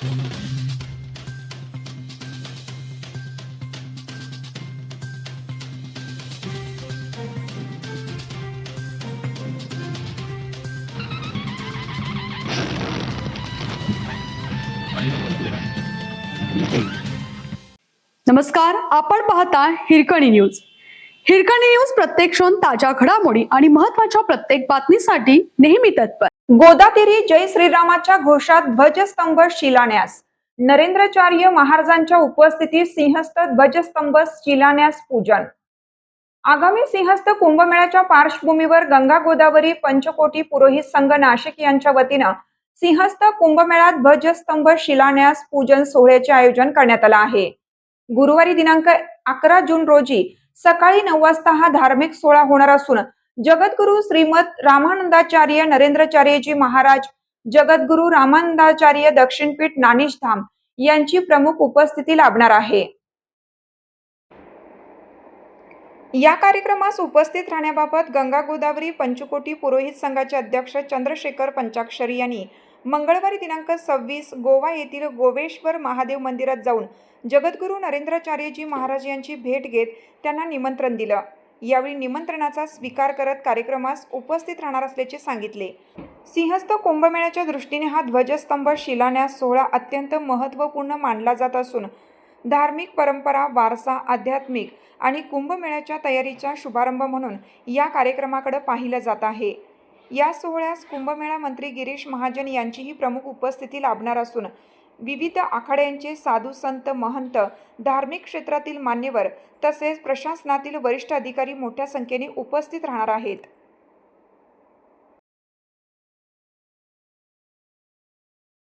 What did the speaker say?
नमस्कार, आपण पाहता हिरकणी न्यूज. हिरकणी न्यूज प्रत्येक क्षण ताज्या घडामोडी आणि महत्त्वाच्या प्रत्येक बातमीसाठी नेहमी तत्पर. गोदातीरी जय श्रीरामाच्या घोषात ध्वजस्तंभ शिलान्यास. नरेंद्राचार्य महाराजांच्या उपस्थितीत सिंहस्थ ध्वजस्तंभ शिलान्यास पूजन. आगामी सिंहस्थ कुंभमेळ्याच्या पार्श्वभूमीवर गंगा गोदावरी पंचकोटी पुरोहित संघ नाशिक यांच्या वतीनं सिंहस्थ कुंभमेळा ध्वजस्तंभ शिलान्यास पूजन सोहळ्याचे आयोजन करण्यात आले आहे. गुरुवारी दिनांक 11 जून रोजी सकाळी 9 वाजता हा धार्मिक सोहळा होणार असून जगद्गुरु श्रीमद रामानंदाचार्य नरेंद्राचार्यजी महाराज, जगद्गुरु रामानंदाचार्य दक्षिणपीठ नानिशधाम यांची प्रमुख उपस्थिती लाभणार आहे. या कार्यक्रमास उपस्थित राहण्याबाबत गंगा गोदावरी पंचकोटी पुरोहित संघाचे अध्यक्ष चंद्रशेखर पंचाक्षरी यांनी मंगळवारी दिनांक 26 गोवा येथील गोवेश्वर महादेव मंदिरात जाऊन जगद्गुरु नरेंद्राचार्यजी महाराज यांची भेट घेत त्यांना निमंत्रण दिलं. यावेळी निमंत्रणाचा स्वीकार करत कार्यक्रमास उपस्थित राहणार असल्याचे सांगितले. सिंहस्थ कुंभमेळ्याच्या दृष्टीने हा ध्वजस्तंभ शिलान्यास सोहळा अत्यंत महत्त्वपूर्ण मानला जात असून धार्मिक परंपरा, वारसा, आध्यात्मिक आणि कुंभमेळ्याच्या तयारीचा शुभारंभ म्हणून या कार्यक्रमाकडे पाहिलं जात आहे. या सोहळ्यास कुंभमेळा मंत्री गिरीश महाजन यांचीही प्रमुख उपस्थिती लाभणार असून विविध आखाड्यांचे साधू संत, महंत, धार्मिक क्षेत्रातील मान्यवर तसेच प्रशासनातील वरिष्ठ अधिकारी मोठ्या संख्येने उपस्थित राहणार आहेत.